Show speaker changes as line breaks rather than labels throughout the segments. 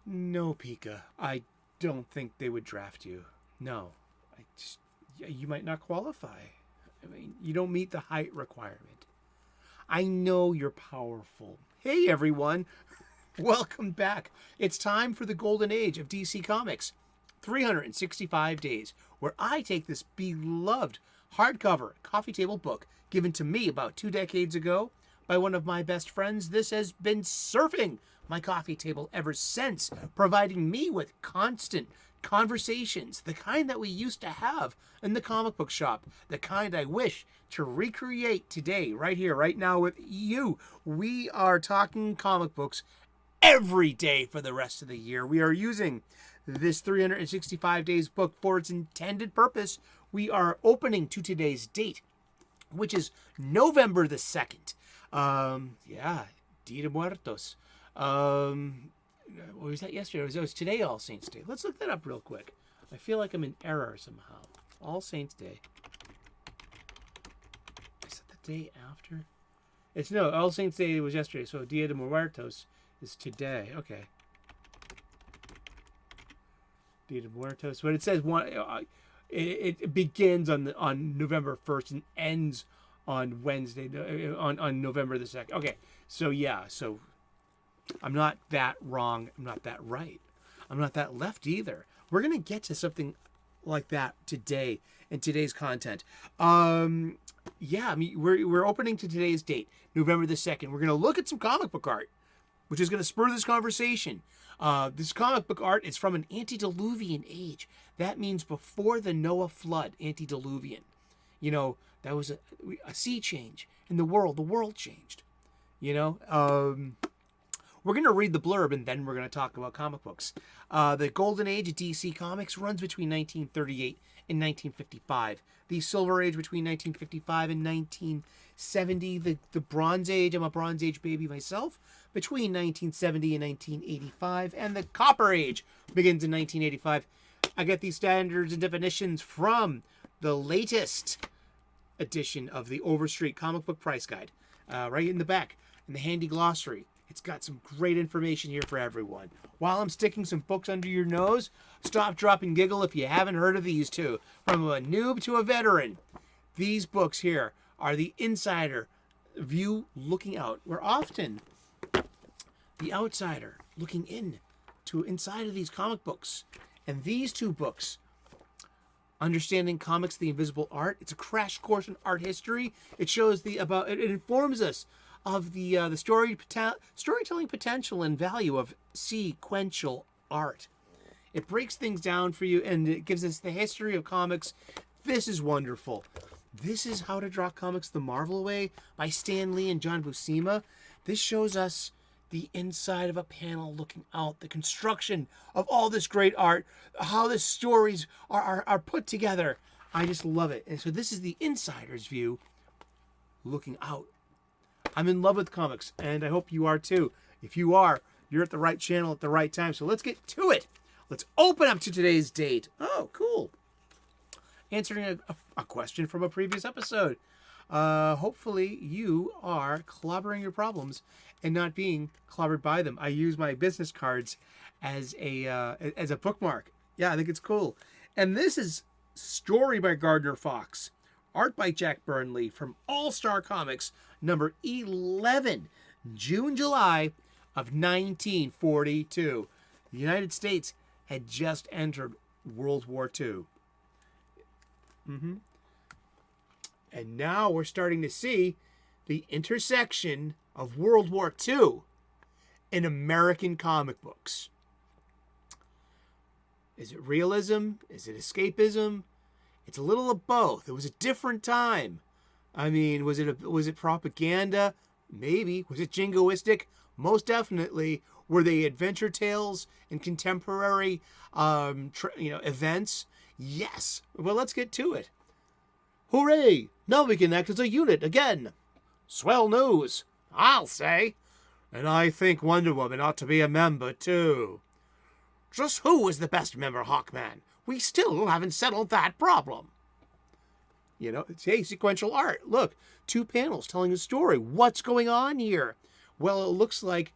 No, Pika. I don't think they would draft you. No. You might not qualify. I mean, you don't meet the height requirement. I know you're powerful. Hey, everyone. Welcome back. It's time for the golden age of DC Comics. 365 days, where I take this beloved hardcover coffee table book given to me about 2 decades ago by one of my best friends. This has been surfing my coffee table ever since, providing me with constant conversations, the kind that we used to have in the comic book shop, the kind I wish to recreate today, right here, right now with you. We are talking comic books every day for the rest of the year. We are using this 365 days book for its intended purpose. We are opening to today's date, which is November the 2nd. Dia de Muertos. What was that yesterday? It was today, All Saints Day. Let's look that up real quick. I feel like I'm in error somehow. All Saints Day. Is that the day after? No, All Saints Day was yesterday, so Dia de Muertos is today. Okay. Dia de Muertos. But it says it begins on November 1st and ends on Wednesday, on November the 2nd. Okay, so yeah, so I'm not that wrong. I'm not that right. I'm not that left either. We're going to get to something like that today in today's content. I mean, we're opening to today's date, November the 2nd. We're going to look at some comic book art, which is going to spur this conversation. This comic book art is from an antediluvian age. That means before the Noah flood, antediluvian. You know, that was a sea change in the world. The world changed. You know, we're going to read the blurb and then we're going to talk about comic books. The golden age of DC Comics runs between 1938 and 1955. The silver age between 1955 and 1970. The bronze age, I'm a bronze age baby myself, between 1970 and 1985. And the copper age begins in 1985. I get these standards and definitions from the latest edition of the Overstreet Comic Book Price Guide. Right in the back, in the handy glossary. It's got some great information here for everyone. While I'm sticking some books under your nose, stop, drop, and giggle if you haven't heard of these two. From a noob to a veteran, these books here are the insider view looking out. We're often the outsider looking in to inside of these comic books. And these two books, Understanding Comics, The Invisible Art, it's a crash course in art history. It shows it informs us of the storytelling potential and value of sequential art. It breaks things down for you and it gives us the history of comics. This is wonderful. This is How to Draw Comics the Marvel Way by Stan Lee and John Buscema. This shows us the inside of a panel looking out, the construction of all this great art, how the stories are put together. I just love it. And so this is the insider's view looking out. I'm in love with comics, and I hope you are too. If you are, you're at the right channel at the right time. So let's get to it. Let's open up to today's date. Oh, cool. Answering a question from a previous episode. Hopefully you are clobbering your problems and not being clobbered by them. I use my business cards as a bookmark. Yeah, I think it's cool. And this is story by Gardner Fox. Art by Jack Burnley from All-Star Comics, number 11, June-July of 1942. The United States had just entered World War II. And now we're starting to see the intersection of World War II in American comic books. Is it realism? Is it escapism? It's a little of both. It was a different time. I mean, was it propaganda? Maybe. Was it jingoistic? Most definitely. Were they adventure tales and contemporary, events? Yes. Well, let's get to it. Hooray! Now we can act as a unit again. Swell news, I'll say. And I think Wonder Woman ought to be a member, too. Just who is the best member, Hawkman? We still haven't settled that problem. You know, it's sequential art. Look, 2 panels telling a story. What's going on here? Well, it looks like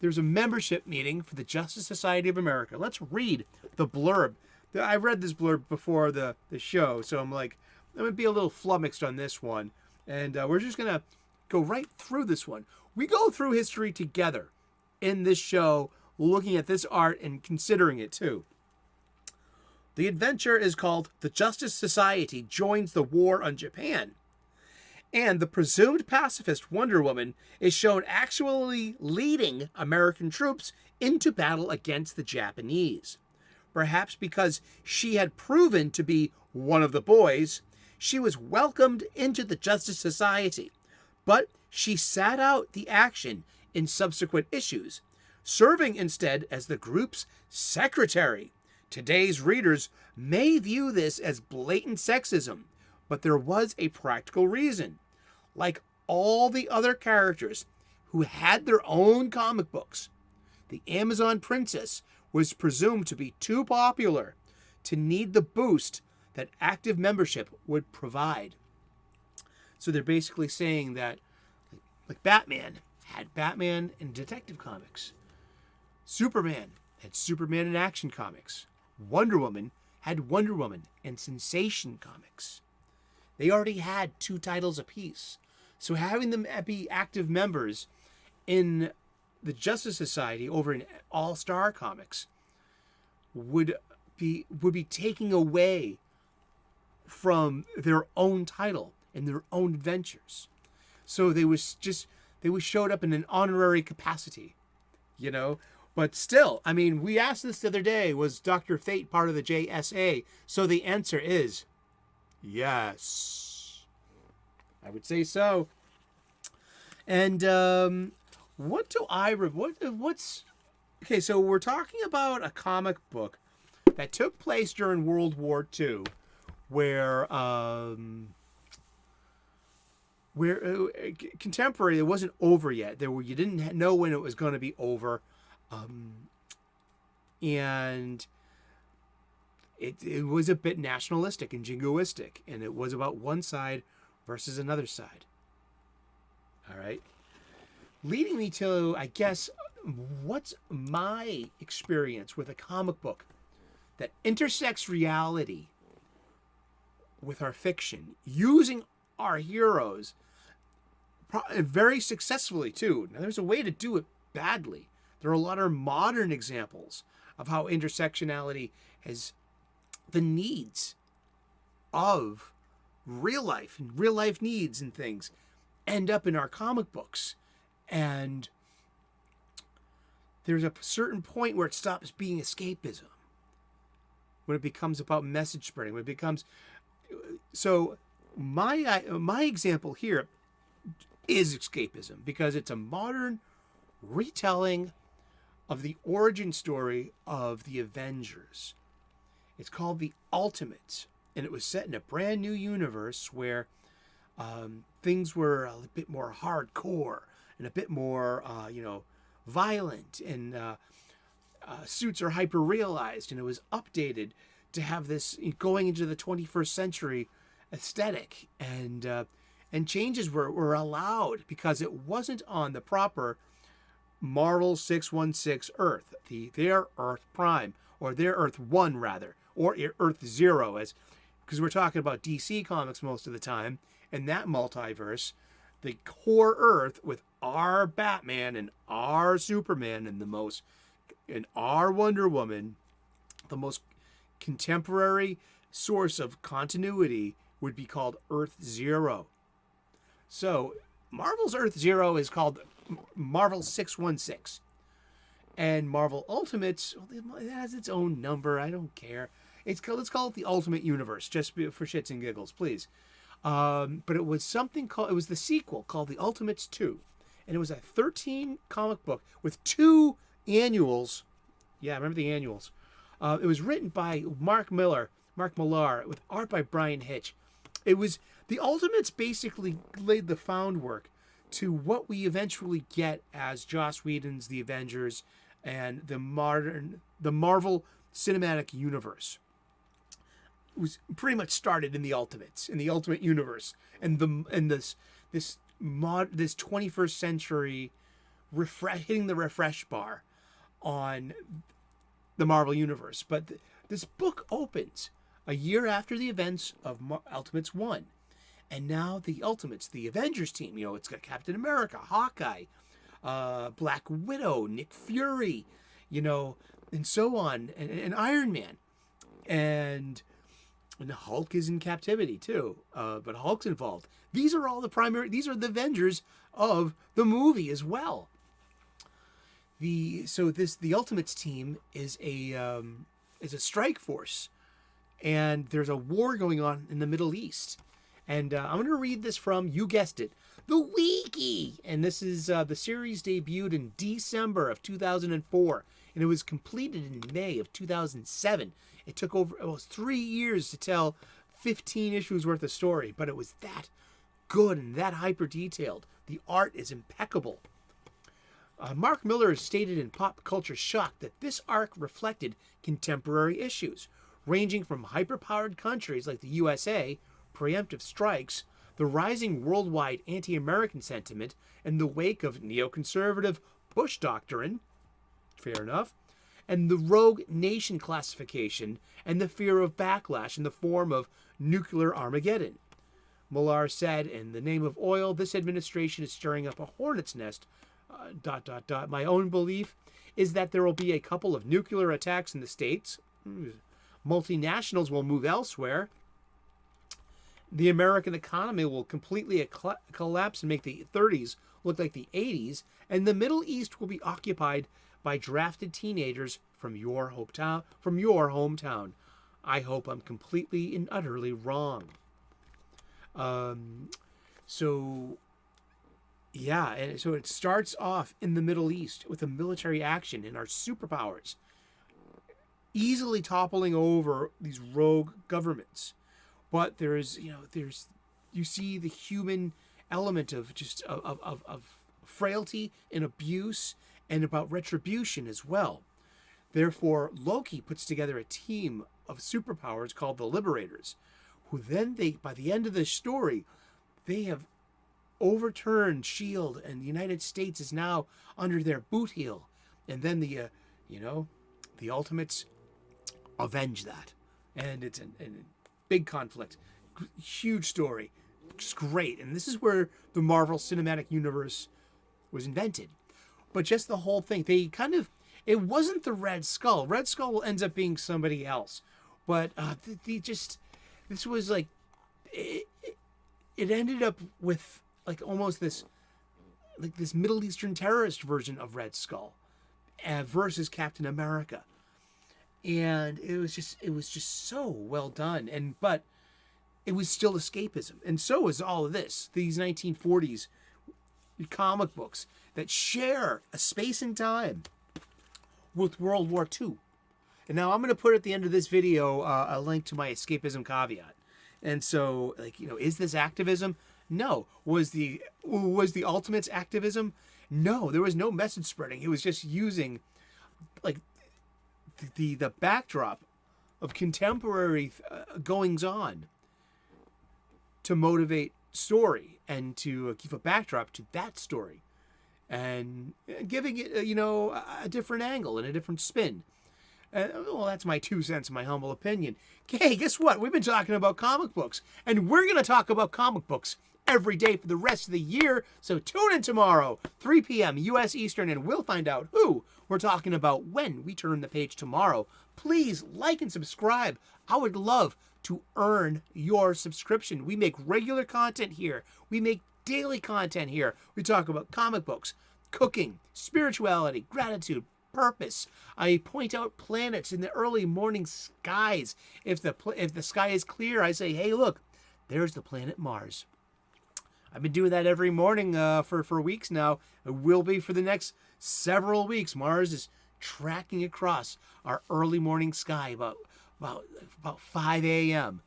there's a membership meeting for the Justice Society of America. Let's read the blurb. I read this blurb before the show, so I'm going to be a little flummoxed on this one. And we're just going to go right through this one. We go through history together in this show, looking at this art and considering it too. The adventure is called The Justice Society Joins the War on Japan. And the presumed pacifist Wonder Woman is shown actually leading American troops into battle against the Japanese. Perhaps because she had proven to be one of the boys, she was welcomed into the Justice Society. But she sat out the action in subsequent issues, serving instead as the group's secretary. Today's readers may view this as blatant sexism, but there was a practical reason. Like all the other characters who had their own comic books, the Amazon Princess was presumed to be too popular to need the boost that active membership would provide. So they're basically saying that, like Batman had Batman in Detective Comics. Superman had Superman in Action Comics. Wonder Woman had Wonder Woman in Sensation Comics. They already had 2 titles apiece. So having them be active members in the Justice Society over in All-Star Comics would be taking away from their own title and their own adventures. So they showed up in an honorary capacity, you know. But still, I mean, we asked this the other day, was Dr. Fate part of the JSA? So the answer is yes. I would say so. And what's okay, so we're talking about a comic book that took place during World War II, where contemporary, it wasn't over yet. You didn't know when it was going to be over. And it was a bit nationalistic and jingoistic, and it was about one side versus another side. All right. Leading me to, I guess, what's my experience with a comic book that intersects reality with our fiction, using our heroes very successfully too. Now, there's a way to do it badly. There are a lot of modern examples of how intersectionality has the needs of real life and real life needs and things end up in our comic books. And there's a certain point where it stops being escapism, when it becomes about message spreading, when it becomes... So my example here is escapism, because it's a modern retelling of the origin story of the Avengers. It's called The Ultimate, and it was set in a brand new universe where things were a bit more hardcore and a bit more, violent, and suits are hyper-realized, and it was updated to have this going into the 21st century aesthetic, and changes were allowed because it wasn't on the proper Marvel 616 Earth, their Earth Prime, or their Earth 1 rather, or Earth 0, because we're talking about DC Comics most of the time, and that multiverse, the core Earth with our Batman and our Superman and our Wonder Woman, the most contemporary source of continuity would be called Earth 0. So Marvel's Earth 0 is called Marvel 616. And Marvel Ultimates, it has its own number. I don't care. Let's call it the Ultimate Universe, just for shits and giggles, please. But it was it was the sequel called The Ultimates 2. And it was a 13 comic book with 2 annuals. Yeah, I remember the annuals. It was written by Mark Millar, with art by Brian Hitch. It was, the Ultimates basically laid the groundwork to what we eventually get as Joss Whedon's The Avengers and the Marvel Cinematic Universe. It was pretty much started in the Ultimates, in the Ultimate Universe, and this 21st century hitting the refresh bar on the Marvel Universe. But this book opens a year after the events of Ultimates 1. And now the Ultimates, the Avengers team, it's got Captain America, Hawkeye, Black Widow, Nick Fury, and so on, and Iron Man. And Hulk is in captivity too, but Hulk's involved. These are the Avengers of the movie as well. The Ultimates team is a strike force, and there's a war going on in the Middle East. And I'm going to read this from, you guessed it, the Wiki. And this is the series debuted in December of 2004, and it was completed in May of 2007. It took almost 3 years to tell 15 issues worth of story, but it was that good and that hyper detailed. The art is impeccable. Mark Miller has stated in Pop Culture Shock that this arc reflected contemporary issues, ranging from hyper-powered countries like the USA, preemptive strikes, the rising worldwide anti-American sentiment in the wake of neoconservative Bush doctrine, fair enough, and the rogue nation classification and the fear of backlash in the form of nuclear Armageddon. Millar said, in the name of oil, this administration is stirring up a hornet's nest, ... My own belief is that there will be a couple of nuclear attacks in the States. Multinationals will move elsewhere. The American economy will completely collapse and make the 30s look like the 80s, and the Middle East will be occupied by drafted teenagers from your hometown. I hope I'm completely and utterly wrong. So it starts off in the Middle East with a military action and our superpowers easily toppling over these rogue governments. But you see the human element of just of frailty and abuse and about retribution as well. Therefore, Loki puts together a team of superpowers called the Liberators, who then by the end of the story, they have overturned S.H.I.E.L.D. and the United States is now under their boot heel. And then the Ultimates avenge that. And it's a big conflict. Huge story. Just great. And this is where the Marvel Cinematic Universe was invented. But just the whole thing, it wasn't the Red Skull. Red Skull ends up being somebody else. But this was like, it ended up with like almost this Middle Eastern terrorist version of Red Skull versus Captain America. And it was just so well done. But it was still escapism. And so is all of this. These 1940s comic books that share a space and time with World War II. And now I'm going to put at the end of this video a link to my escapism caveat. And so, is this activism? No. Was the Ultimates activism? No. There was no message spreading. It was just using the backdrop of contemporary goings on to motivate story and to give a backdrop to that story and giving it a different angle and a different spin. Well, that's my 2 cents, my humble opinion. Okay, guess what? We've been talking about comic books, and we're going to talk about comic books every day for the rest of the year. So tune in tomorrow, 3 p.m. U.S. Eastern, and we'll find out who we're talking about when we turn the page tomorrow. Please like and subscribe. I would love to earn your subscription. We make regular content here. We make daily content here. We talk about comic books, cooking, spirituality, gratitude, purpose. I point out planets in the early morning skies. If the sky is clear, I say, hey, look, there's the planet Mars. I've been doing that every morning for weeks now. It will be for the next several weeks. Mars is tracking across our early morning sky about 5 a.m.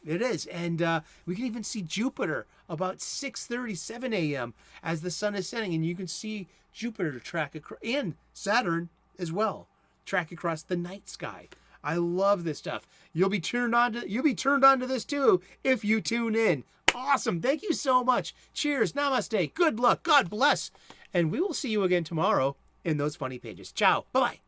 It is. And we can even see Jupiter about 6:30, 7 a.m. as the sun is setting. And you can see Jupiter track across, and Saturn as well, track across the night sky. I love this stuff. You'll be turned on to this too if you tune in. Awesome. Thank you so much. Cheers. Namaste. Good luck. God bless. and we will see you again tomorrow in those funny pages. Ciao. Bye-bye.